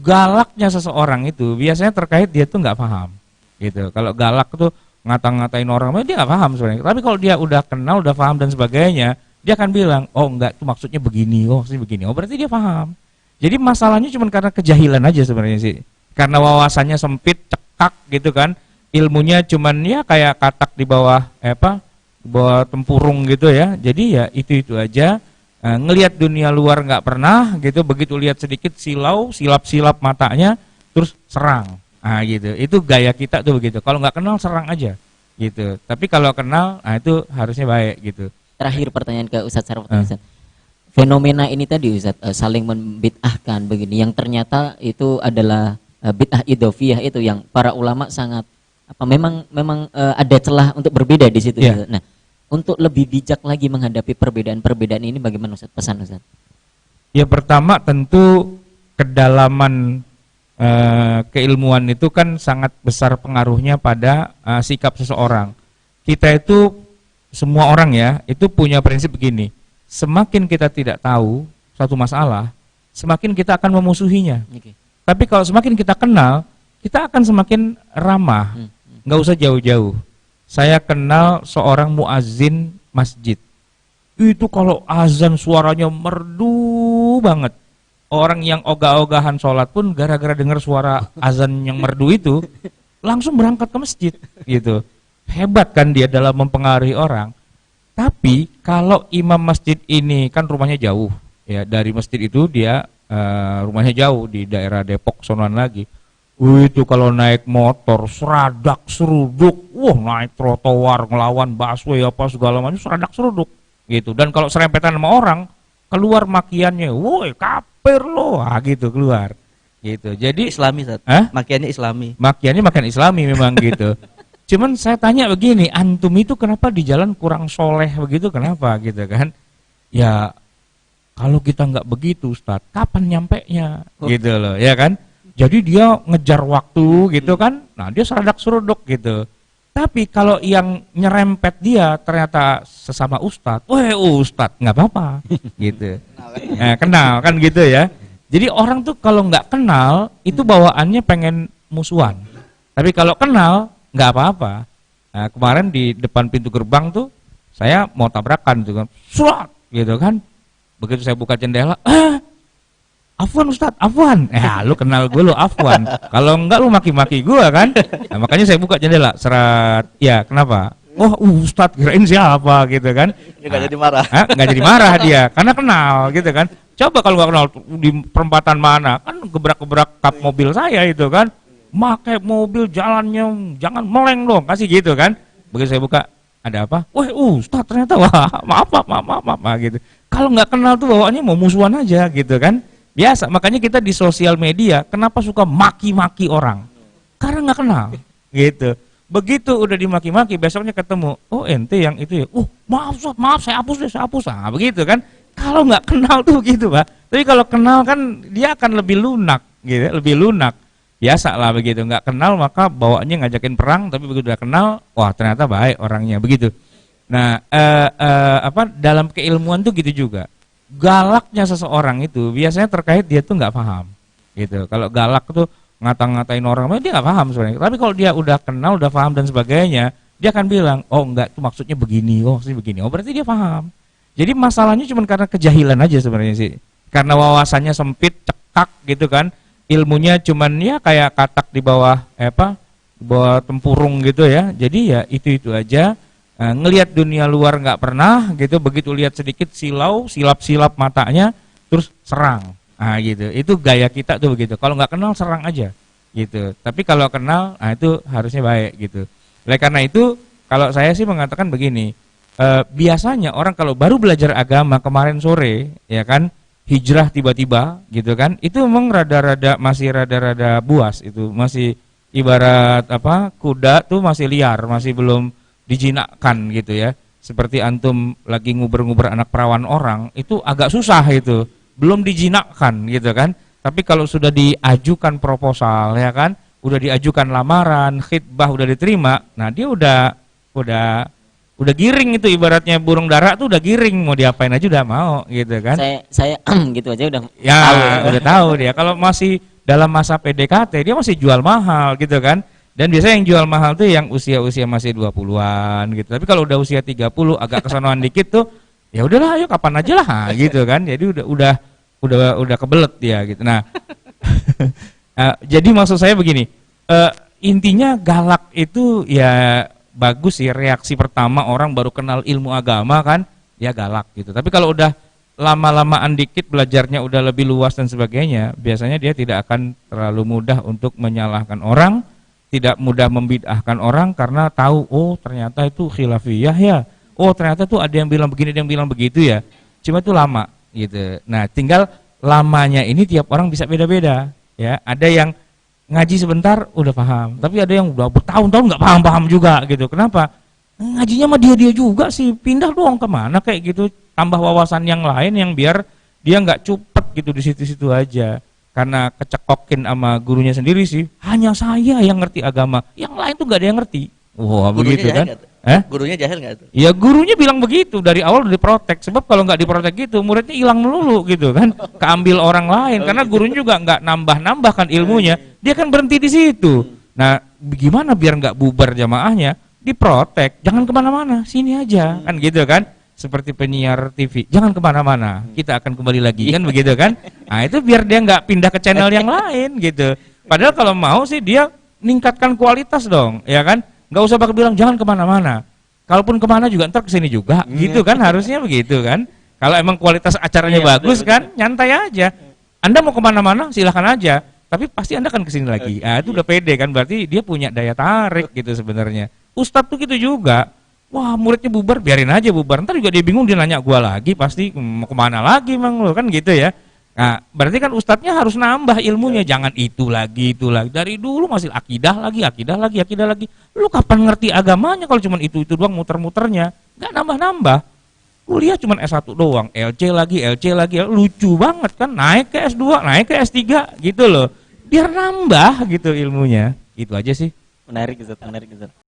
galaknya seseorang itu biasanya terkait dia tuh nggak paham gitu. Kalau galak tuh ngata-ngatain orang, dia nggak paham sebenarnya. Tapi kalau dia udah kenal, udah paham dan sebagainya, dia akan bilang, oh enggak, itu maksudnya begini, oh maksudnya begini. Oh berarti dia paham. Jadi masalahnya cuma karena kejahilan aja sebenarnya sih. Karena wawasannya sempit, cekak gitu kan. Ilmunya cuman ya kayak katak di bawah di bawah tempurung gitu ya. Jadi ya itu aja. Ngelihat dunia luar nggak pernah gitu, begitu lihat sedikit silau, silap-silap matanya, terus serang. Nah gitu, itu gaya kita tuh begitu. Kalau nggak kenal serang aja gitu. Tapi kalau kenal, nah itu harusnya baik gitu. Terakhir pertanyaan ke Ustadz Sarwono. Fenomena ini tadi Ustadz, saling membid'ahkan begini, yang ternyata itu adalah bid'ah idhofiyah itu yang para ulama sangat memang ada celah untuk berbeda di situ. Yeah. Nah, untuk lebih bijak lagi menghadapi perbedaan-perbedaan ini bagaimana Ustaz? Pesan Ustaz? Ya pertama tentu kedalaman keilmuan itu kan sangat besar pengaruhnya pada sikap seseorang. Kita itu semua orang ya, itu punya prinsip begini. Semakin kita tidak tahu suatu masalah, semakin kita akan memusuhinya. Okay. Tapi kalau semakin kita kenal, kita akan semakin ramah. Nggak usah jauh-jauh. Saya kenal seorang muazzin masjid. Itu kalau azan suaranya merdu banget. Orang yang ogah-ogahan sholat pun gara-gara dengar suara azan yang merdu itu langsung berangkat ke masjid gitu. Hebat kan dia dalam mempengaruhi orang. Tapi kalau imam masjid ini kan rumahnya jauh ya, dari masjid itu dia rumahnya jauh di daerah Depok sonoan lagi. Itu kalau naik motor seradak seruduk, naik trotoar ngelawan busway apa segala macam seradak seruduk gitu. Dan kalau serempetan sama orang keluar makiannya, woi kafir lo, gitu keluar gitu. Jadi Islami, makiannya Islami. Makiannya makian Islami memang gitu. Cuman saya tanya begini, antum itu kenapa di jalan kurang soleh begitu, kenapa gitu kan? Ya kalau kita nggak begitu Ustaz, kapan nyampenya gitu loh, ya kan? Jadi dia ngejar waktu gitu kan, nah dia seradak seruduk gitu. Tapi kalau yang nyerempet dia ternyata sesama ustadz, ustadz nggak apa-apa gitu. Kenal kan gitu ya. Jadi orang tuh kalau nggak kenal itu bawaannya pengen musuhan. Tapi kalau kenal nggak apa-apa. Nah, kemarin di depan pintu gerbang tuh saya mau tabrakan tuh kan, surat gitu kan. Begitu saya buka jendela, Afwan Ustadz, Afwan. Lu kenal gue lu Afwan. Kalau enggak lu maki-maki gue kan. Nah, makanya saya buka jendela, serat. Ya, kenapa? Oh, Ustadz kirain siapa gitu kan. Enggak jadi marah. Enggak jadi marah dia, karena kenal gitu kan. Coba kalau enggak kenal di perempatan mana, kan gebrak-gebrak kap mobil saya itu kan. Pakai mobil jalannya jangan meleng dong, kasih gitu kan. Begitu saya buka, ada apa? Ustadz ternyata maaf gitu. Kalau enggak kenal tuh bawaannya mau musuhan aja gitu kan. Biasa, makanya kita di sosial media kenapa suka maki-maki orang? Karena nggak kenal, gitu. Begitu udah dimaki-maki, besoknya ketemu, ente yang itu ya, maaf saya hapus, nah begitu kan. Kalau nggak kenal tuh begitu Pak. Tapi kalau kenal kan dia akan lebih lunak, gitu, lebih lunak. Biasa lah begitu, nggak kenal maka bawaannya ngajakin perang, tapi begitu udah kenal, wah ternyata baik orangnya, begitu. Nah, dalam keilmuan tuh gitu juga. Galaknya seseorang itu biasanya terkait dia tuh nggak paham gitu. Kalau galak tuh ngata-ngatain orang, dia nggak paham sebenarnya. Tapi kalau dia udah kenal, udah paham dan sebagainya, dia akan bilang, oh enggak, itu maksudnya begini, maksudnya begini. Oh berarti dia paham. Jadi masalahnya cuma karena kejahilan aja sebenarnya sih. Karena wawasannya sempit, cekak gitu kan. Ilmunya cuman ya kayak katak di bawah di bawah tempurung gitu ya. Jadi ya itu aja. Ngelihat dunia luar nggak pernah gitu, begitu lihat sedikit silau, silap-silap matanya, terus serang. Nah gitu, itu gaya kita tuh begitu. Kalau nggak kenal serang aja gitu. Tapi kalau kenal, nah itu harusnya baik gitu. Oleh karena itu, kalau saya sih mengatakan begini, biasanya orang kalau baru belajar agama kemarin sore, ya kan, hijrah tiba-tiba gitu kan, itu memang masih rada-rada buas itu, masih ibarat kuda tuh masih liar, masih belum dijinakkan gitu ya. Seperti antum lagi nguber-nguber anak perawan orang, itu agak susah itu, belum dijinakkan gitu kan. Tapi kalau sudah diajukan proposal ya kan, udah diajukan lamaran, khitbah udah diterima, nah dia udah giring itu, ibaratnya burung dara tuh udah giring, mau diapain aja udah mau gitu kan. Saya gitu aja udah ya, tahu ya. Udah tahu dia. Kalau masih dalam masa PDKT dia masih jual mahal gitu kan. Dan biasanya yang jual mahal tuh yang usia-usia masih 20-an gitu. Tapi kalau udah usia 30 agak kesonoan dikit tuh ya udahlah ayo kapan aja lah gitu kan. Jadi udah kebelet dia gitu. Nah, jadi maksud saya begini, intinya galak itu ya bagus sih, reaksi pertama orang baru kenal ilmu agama kan, ya galak gitu. Tapi kalau udah lama-lamaan dikit belajarnya udah lebih luas dan sebagainya, biasanya dia tidak akan terlalu mudah untuk menyalahkan orang, tidak mudah membid'ahkan orang karena tahu oh ternyata itu khilafiyah ya, oh ternyata tuh ada yang bilang begini, ada yang bilang begitu ya. Cuma itu lama gitu. Nah, tinggal lamanya ini tiap orang bisa beda-beda ya. Ada yang ngaji sebentar udah paham, tapi ada yang udah bertahun-tahun nggak paham-paham juga gitu. Kenapa? Ngajinya mah dia juga sih, pindah doang kemana kayak gitu, tambah wawasan yang lain yang biar dia nggak cupet gitu di situ-situ aja. Karena kecekokin sama gurunya sendiri sih, hanya saya yang ngerti agama, yang lain tuh nggak ada yang ngerti. Wah begitu kan? Gurunya jahil nggak tuh? Ya gurunya bilang begitu dari awal udah diprotek, sebab kalau nggak diprotek gitu muridnya hilang melulu gitu kan, keambil orang lain karena gurunya juga nggak nambah-nambah kan ilmunya, dia kan berhenti di situ. Nah gimana biar nggak bubar jamaahnya? Diprotek, jangan kemana-mana, sini aja kan gitu kan, seperti penyiar TV, jangan kemana-mana, kita akan kembali lagi kan begitu kan. Nah itu biar dia nggak pindah ke channel yang lain gitu. Padahal kalau mau sih dia ningkatkan kualitas dong, ya kan. Nggak usah pakai bilang jangan kemana-mana. Kalaupun kemana juga ntar kesini juga, gitu kan harusnya begitu kan. Kalau emang kualitas acaranya bagus kan, nyantai aja. Anda mau kemana-mana silahkan aja, tapi pasti Anda akan kesini lagi. Ah itu udah pede kan, berarti dia punya daya tarik gitu sebenarnya. Ustadz tuh gitu juga. Wah muridnya bubar, biarin aja bubar. Ntar juga dia bingung, dia nanya gua lagi, pasti mau kemana lagi emang lo kan gitu ya. Nah, berarti kan ustadznya harus nambah ilmunya, jangan itu lagi. Dari dulu masih akidah lagi. Lu kapan ngerti agamanya kalau cuma itu doang muter-muternya? Nggak nambah-nambah. Kuliah cuma S1 doang, LC lagi, lucu banget kan, naik ke S2, naik ke S3 gitu loh. Biar nambah gitu ilmunya. Itu aja sih. Menarik Ustaz, menarik Ustaz.